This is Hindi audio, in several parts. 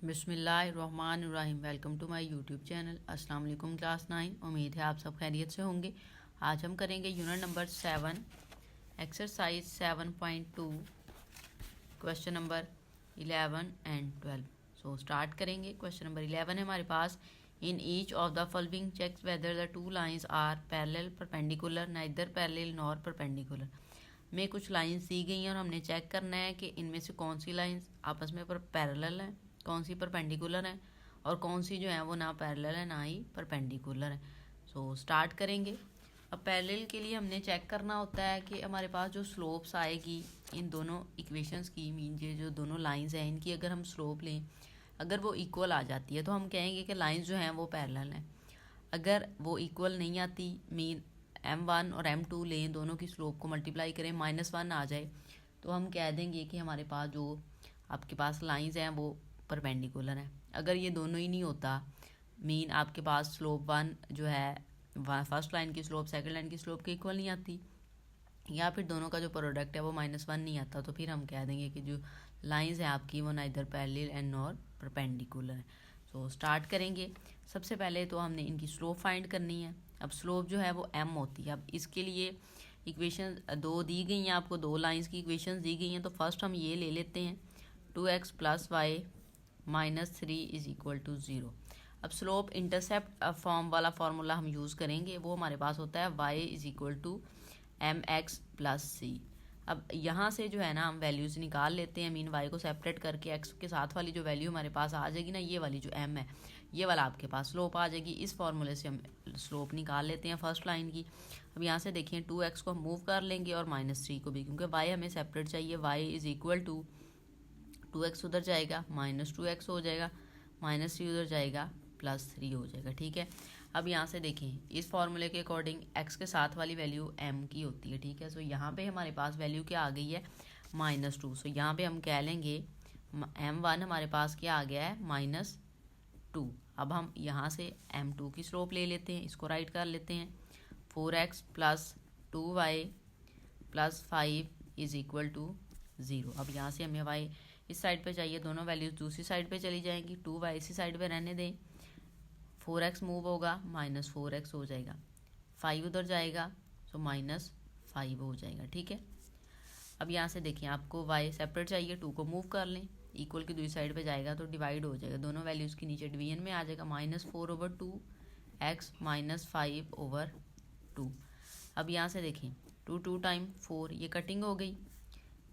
बिस्मिल्लाहिर्रहमानिर्रहीम। Welcome to my YouTube channel. अस्सलाम वालेकुम क्लास 9। उम्मीद है आप सब खैरियत से होंगे। आज हम करेंगे unit number 7 exercise 7.2 question number 11 and 12। So start करेंगे। क्वेश्चन नंबर 11 है हमारे पास। In each of the following checks whether the two lines are parallel, perpendicular, neither parallel nor perpendicular. में कुछ लाइंस दी गई हैं और हमने चेक करना है कि इनमें से कौन सी लाइंस आपस में पैरेलल है, कौन सी परपेंडिकुलर है और कौन सी जो है वो ना पैरेलल है ना ही परपेंडिकुलर है। सो स्टार्ट करेंगे। अब पैरेलल के लिए हमने चेक करना होता है कि हमारे पास जो स्लोप्स आएगी इन दोनों इक्वेशंस की, मीन ये जो दोनों लाइंस हैं इनकी अगर हम स्लोप लें, अगर वो इक्वल आ जाती है तो हम कहेंगे कि लाइंस जो हैं वो पैरेलल हैं। अगर वो इक्वल नहीं आती, मीन m1 और m2 लें, दोनों की स्लोप को मल्टीप्लाई करें, -1 आ जाए, तो हम कह देंगे कि हमारे पास जो आपके पास लाइंस हैं वो परपेंडिकुलर है। अगर ये दोनों ही नहीं होता, मीन आपके पास स्लोप 1 जो है फर्स्ट लाइन की स्लोप सेकंड लाइन की स्लोप के इक्वल नहीं आती, या फिर दोनों का जो प्रोडक्ट है वो -1 नहीं आता, तो फिर हम कह देंगे कि जो लाइंस हैं आपकी वो neither parallel and nor perpendicular है। सो स्टार्ट करेंगे। सबसे पहले तो हमने इनकी स्लोप फाइंड करनी है। अब स्लोप जो है वो m होती है। अब इसके लिए इक्वेशन दो दी गई हैं, आपको दो लाइंस की इक्वेशन दी गई हैं, तो फर्स्ट हम ये ले लेते हैं 2x + y -3 = 0। अब स्लोप इंटरसेप्ट फॉर्म वाला फार्मूला हम यूज़ करेंगे, वो हमारे पास होता है y = mx + c। अब यहाँ से जो है ना हम वैल्यूज़ निकाल लेते हैं, मीन y को सेपरेट करके x के साथ वाली जो वैल्यू हमारे पास आ जाएगी ना, ये वाली जो m है ये वाला आपके पास स्लोप आ जाएगी। इस फार्मूले से हम स्लोप निकाल लेते हैं फर्स्ट लाइन की। अब यहाँ से देखिए 2x को हम मूव कर लेंगे और -3 को भी, क्योंकि y हमें सेपरेट चाहिए। y = 2x उधर जाएगा, -2x हो जाएगा, -3 उधर जाएगा, +3 हो जाएगा। ठीक है। अब यहाँ से देखें इस फार्मूले के अकॉर्डिंग x के साथ वाली वैल्यू m की होती है। ठीक है। सो यहाँ पे हमारे पास वैल्यू क्या आ गई है, -2। सो यहाँ पे हम कह लेंगे m1 हमारे पास क्या आ गया है, -2। अब हम यहाँ से m2 की स्लोप ले लेते हैं, इसको राइट कर लेते हैं 4x + 2y + 5 = 0। अब यहाँ से हमें y इस साइड पे चाहिए, दोनों वैल्यूज दूसरी साइड पे चली जाएंगी, 2y इसी साइड पे रहने दें, 4x मूव होगा, -4x हो जाएगा, 5 उधर जाएगा, सो -5 हो जाएगा। ठीक है। अब यहाँ से देखिए आपको y सेपरेट चाहिए, 2 को मूव कर लें, इक्वल की दूसरी साइड पे जाएगा तो डिवाइड हो जाएगा, दोनों वैल्यूज़ के नीचे डिवीजन में आ जाएगा, -4/2 x -5/2। अब यहाँ से देखें 2 2 टाइम 4, ये कटिंग हो गई,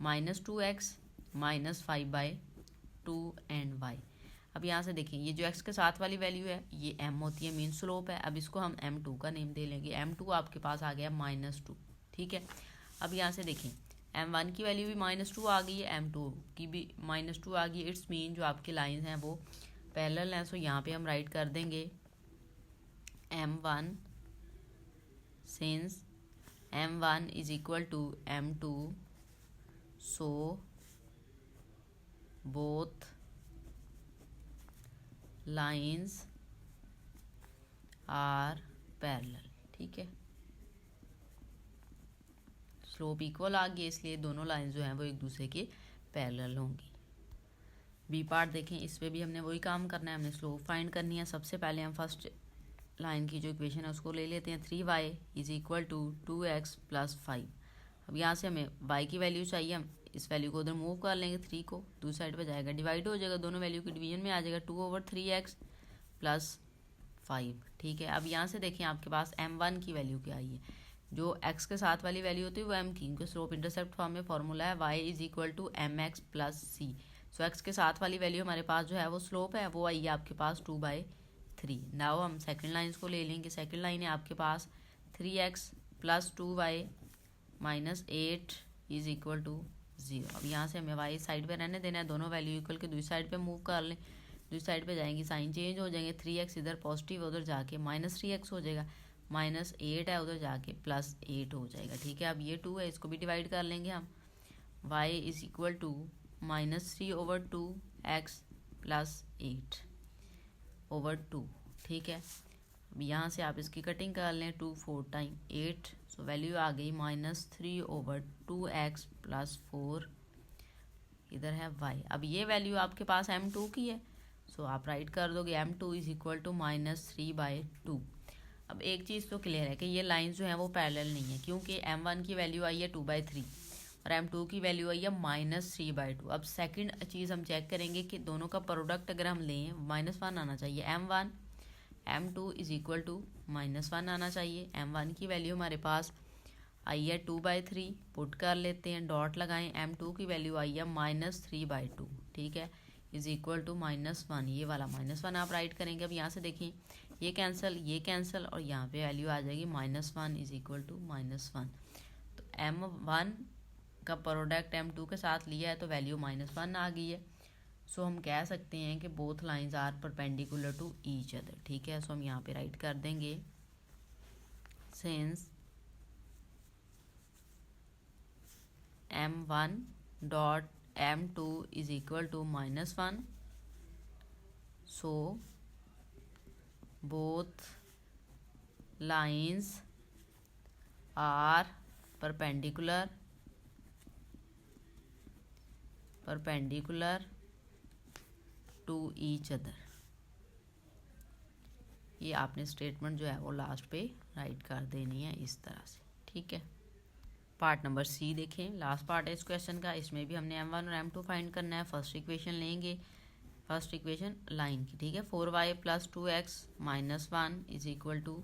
-2x -5/2 एंड y। अब यहाँ से देखें ये जो x के साथ वाली वैल्यू है ये m होती है, मीन स्लोप है। अब इसको हम m2 का नेम दे लेंगे, m2 आपके पास आ गया -2। ठीक है। अब यहाँ से देखें m1 की वैल्यू भी -2 आ गई है, m2 की भी -2 आ गई है। इट्स मीन जो आपके लाइंस हैं वो पैरेलल हैं। सो यहाँ पे हम राइट कर देंगे m1 since m1 = m2, so both lines are parallel। ठीक है। स्लोप इक्वल आ गई, इसलिए दोनों लाइंस जो हैं वो एक दूसरे के पैरेलल होंगी। बी पार्ट देखें, इस पे भी हमने वही काम करना है, हमने स्लोप फाइंड करनी है। सबसे पहले हम फर्स्ट लाइन की जो इक्वेशन है उसको ले लेते हैं, 3y = 2x + 5। अब यहाँ से हमें y की वैल्यू चाहिए, हम इस वैल्यू को उधर मूव कर लेंगे, 3 को दूसरी साइड पे जाएगा, डिवाइड हो जाएगा, दोनों वैल्यू के डिवीजन में आ जाएगा, 2/3x + 5। ठीक है। अब यहाँ से देखें आपके पास m1 की वैल्यू क्या आई है, जो x के साथ वाली वैल्यू होती है वो m की, क्योंकि स्लोप इंटरसेप्ट फॉर्म में फॉर्मूला है y = mx + c। सो x के साथ वाली वैल्यू हमारे पास जो है वो स्लोप है, वो आई है आपके पास 2/3। नाउ हम सेकंड लाइन को ले लेंगे। सेकंड लाइन है आपके पास 3x + 2y -8 = 0। अब यहाँ से हमें y साइड पे रहने देना है, दोनों वैल्यू इक्वल के दूसरी साइड पे मूव कर लें, दूसरी साइड पे जाएंगी, साइन चेंज हो जाएंगे, 3x इधर पॉजिटिव उधर जाके -3x हो जाएगा, -8 है उधर जाके +8 हो जाएगा। ठीक है। अब ये 2 है, इसको भी डिवाइड कर लेंगे हम, y = -3/2x + 8/2। ठीक है। अब यहाँ से आप इसकी कटिंग कर लें, 2 4 टाइम 8, सो वैल्यू आ गई -3/2x + 4, इधर है y। अब ये वैल्यू आपके पास m2 की है, सो आप राइट कर दोगे m2 इज इक्वल टू -3/2। अब एक चीज़ तो क्लियर है कि ये लाइन जो है वो पैरेलल नहीं है, क्योंकि m1 की वैल्यू आई है 2/3 और m2 की वैल्यू आई है -3/2। अब सेकंड चीज़ हम चेक करेंगे कि दोनों का प्रोडक्ट अगर हम लें -1 आना चाहिए। m2 इज इक्वल टू -1 आना चाहिए। m1 की वैल्यू हमारे पास आई है 2/3, पुट कर लेते हैं, डॉट लगाएं। m2 की वैल्यू आई है -3/2, ठीक है, इज इक्वल टू -1। ये वाला -1 आप राइट करेंगे। अब यहाँ से देखिए ये कैंसिल और यहाँ पे वैल्यू आ जाएगी -1 इज इक्वल टू -1। तो m1 का प्रोडक्ट m2 के साथ लिया है तो वैल्यू -1 आ गई है। सो हम कह सकते हैं कि both lines are perpendicular to each other, ठीक है। सो हम यहाँ पे राइट कर देंगे since m1 dot m2 is equal to -1, so both lines are perpendicular to each other। ये आपने स्टेटमेंट जो है वो लास्ट पे राइट कर देनी है इस तरह से, ठीक है। पार्ट नंबर सी देखें, लास्ट पार्ट है इस क्वेश्चन का। इसमें भी हमने m1 और m2 फाइंड करना है। फर्स्ट इक्वेशन लेंगे, फर्स्ट इक्वेशन लाइन की, ठीक है। 4y + 2x - 1 is equal to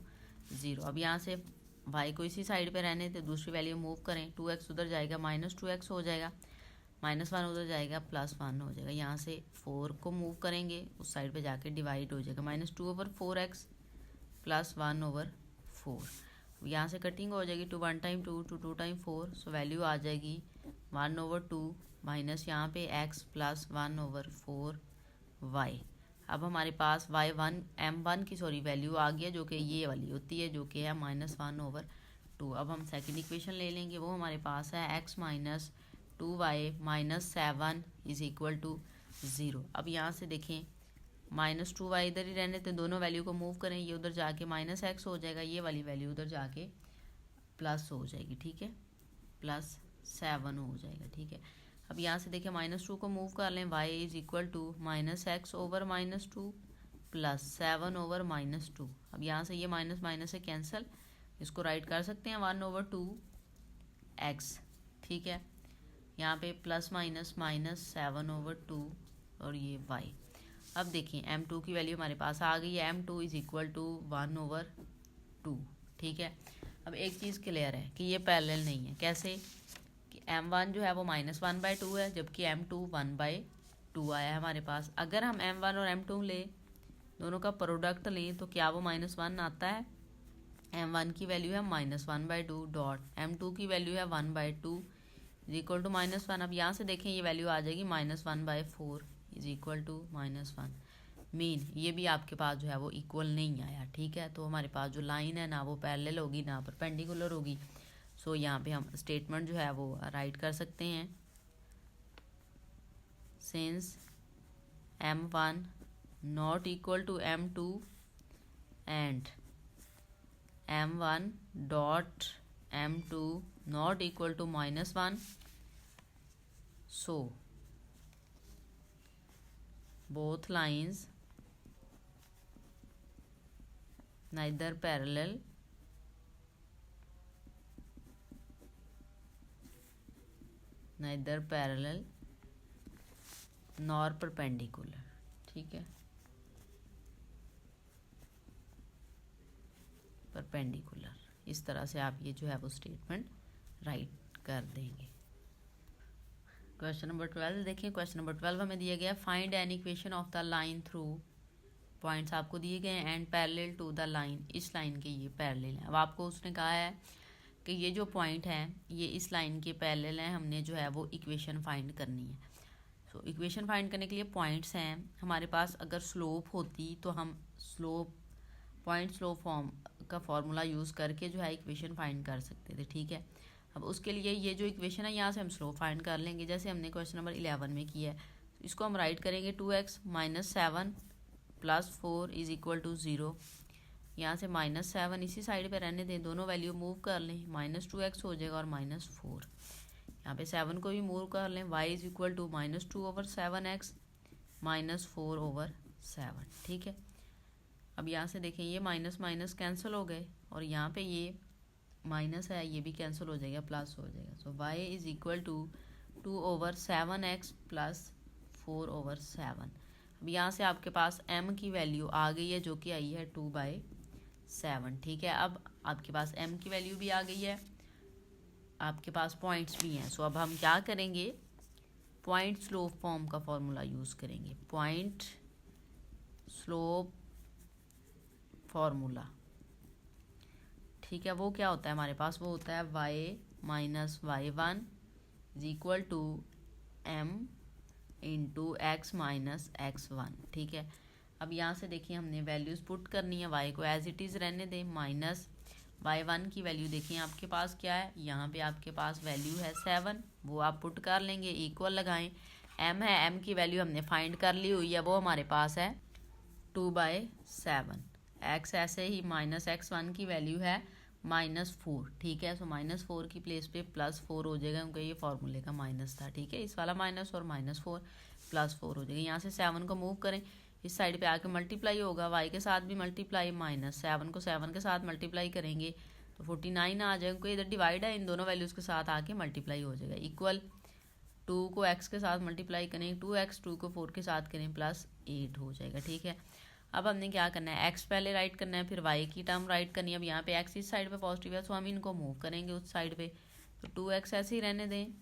0। अब यहाँ से y को इसी साइड पे रहने थे, दूसरी वैल्यू मूव करें, 2x उधर जाएगा -2x हो जाएगा, -1 उधर जाएगा +1 हो जाएगा। यहाँ से 4 को मूव करेंगे, उस साइड पे जाके डिवाइड हो जाएगा, -2/4x + 1/4। यहाँ से कटिंग हो जाएगी, 2 1 टाइम 2 2 2 टाइम 4, सो वैल्यू आ जाएगी 1/2 माइनस यहाँ पे x + 1/4y। अब हमारे पास y1 m1 की वैल्यू आ गया, जो कि ये वाली होती है, जो कि है -1/2। अब हम सेकंड इक्वेशन ले लेंगे, वो हमारे पास है x - 2y - 7 is equal to 0। अब यहाँ से देखें -2y इधर ही रहने थे, दोनों वैल्यू को मूव करें, ये उधर जाके -x हो जाएगा, ये वाली वैल्यू उधर जाके प्लस हो जाएगी, ठीक है, +7 हो जाएगा, ठीक है। अब यहाँ से देखिए -2 को मूव कर लें, y is equal to -x/-2 + 7/-2। अब यहाँ से ये माइनस माइनस से कैंसिल, इसको राइट कर सकते हैं 1/2x, ठीक है। यहाँ पे प्लस माइनस -7/2 और ये y। अब देखिए m2 की वैल्यू हमारे पास आ गई है, m2 इज इक्वल टू 1/2, ठीक है। अब एक चीज़ क्लियर है कि ये पैरेलल नहीं है। कैसे कि m1 जो है वो -1/2 है, जबकि m2 1/2 आया है हमारे पास। अगर हम m1 और m2 लें, दोनों का प्रोडक्ट लें, तो क्या वो -1 आता है। m1 की वैल्यू है -1/2 डॉट m2 की वैल्यू है 1/2 इज इक्वल टू -1। अब यहाँ से देखें ये वैल्यू आ जाएगी -1/4 इज इक्वल टू -1। मीन ये भी आपके पास जो है वो इक्वल नहीं आया, ठीक है। तो हमारे पास जो लाइन है ना वो पैरेलल होगी ना परपेंडिकुलर होगी। सो यहाँ पे हम स्टेटमेंट जो है वो राइट कर सकते हैं, since m1 not equal to m2 and m1 dot m2 not equal to -1, so both lines neither parallel nor perpendicular, ठीक है, परपेंडिकुलर। इस तरह से आप ये जो है वो स्टेटमेंट राइट कर देंगे। क्वेश्चन नंबर 12 देखिए, क्वेश्चन नंबर 12 हमें दिया गया find an equation of the line through, points आपको दिए गए हैं, and parallel to the line, इस लाइन के ये पैरेलल हैं। अब आपको उसने कहा है कि ये जो पॉइंट है ये इस लाइन के पैरेलल हैं, हमने जो है वो इक्वेशन फाइंड करनी है। सो इक्वेशन फाइंड करने के लिए पॉइंट्स हैं हमारे पास। अगर स्लोप होती तो हम पॉइंट स्लोप फॉर्म का फॉर्मूला यूज़ करके जो है इक्वेशन फाइंड कर सकते थे, ठीक है। अब उसके लिए ये जो इक्वेशन है यहाँ से हम स्लोप फाइंड कर लेंगे, जैसे हमने क्वेश्चन नंबर 11 में किया है। इसको हम राइट करेंगे 2x - 7 + 4 इज इक्वल टू 0। यहाँ से -7 इसी साइड पे रहने दें, दोनों वैल्यू मूव कर लें, -2x हो जाएगा और -4। यहाँ पे 7 को भी मूव कर लें, y is equal to -2/7x - 4/4। 7, ठीक है। अब यहाँ से देखें ये माइनस माइनस कैंसिल हो गए और यहाँ पे ये माइनस है, ये भी कैंसिल हो जाएगा, प्लस हो जाएगा। So y is equal to 2/7x plus 4/7। अब यहाँ से आपके पास m की वैल्यू आ गई है जो कि आई है 2/7, ठीक है। अब आपके पास m की वैल्यू भी आ गई है, आपके पास पॉइंट्स भी हैं। सो अब हम क्या करेंगे, पॉइंट स्लोप फॉर्म का फॉर्मूला यूज़ करेंगे। पॉइंट स्लोप फॉर्मूला, ठीक है, वो क्या होता है हमारे पास, वो होता है y minus y1 is equal to m into x minus x1, ठीक है। अब यहाँ से देखिए हमने वैल्यूज़ पुट करनी है, y को एज इट इज़ रहने दें, माइनस y1 की वैल्यू देखिए आपके पास क्या है, यहाँ पे आपके पास वैल्यू है 7, वो आप पुट कर लेंगे, इक्वल लगाएं। m है, m की वैल्यू हमने फाइंड कर ली हुई है, वो हमारे पास है 2/7। x ऐसे ही माइनस x1 की वैल्यू है -4, ठीक है। सो -4 की प्लेस पे +4 हो जाएगा क्योंकि ये फॉर्मूले का माइनस था, ठीक है। इस वाला माइनस और -4 +4 हो जाएगा। यहाँ से 7 को मूव करें, इस साइड पे आके मल्टीप्लाई होगा, y के साथ भी मल्टीप्लाई, -7 को 7 के साथ मल्टीप्लाई करेंगे तो 49 आ जाएगा, क्योंकि इधर डिवाइड है, इन दोनों वैल्यूज़ के साथ आके मल्टीप्लाई हो जाएगा। इक्वल 2 को x के साथ मल्टीप्लाई करें, 2x 2 को 4 के साथ करें, +8 हो जाएगा, ठीक है। अब हमने क्या करना है, x पहले राइट करना है, फिर y की टर्म राइट करनी है। अब यहाँ पे x इस साइड पे पॉजिटिव है, तो हम इनको मूव करेंगे उस साइड पे, तो 2x ऐसे ही रहने दें,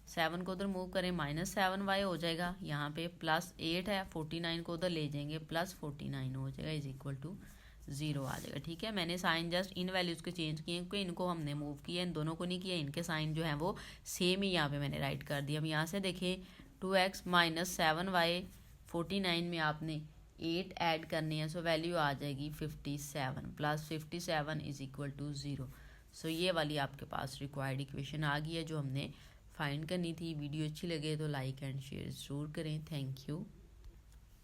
7 को उधर मूव करें, -7y हो जाएगा, यहाँ पे +8 है, 49 को उधर ले जाएंगे, +49 हो जाएगा, इज इक्वल टू 0 आ जाएगा, ठीक है। मैंने साइन जस्ट इन वैल्यूज़ के चेंज किए क्योंकि इनको हमने मूव किया, इन दोनों को नहीं किया, इनके साइन जो हैं वो सेम ही यहाँ पे मैंने राइट कर दिया। अब यहाँ से देखें 2x माइनस 7y, 49 में आपने 8 ऐड करनी है, सो वैल्यू आ जाएगी 57, +57 इज इक्वल टू 0। सो ये वाली आपके पास रिक्वायर्ड इक्वेशन आ गई है जो हमने फाइंड करनी थी। वीडियो अच्छी लगे तो लाइक एंड शेयर ज़रूर करें। Thank you.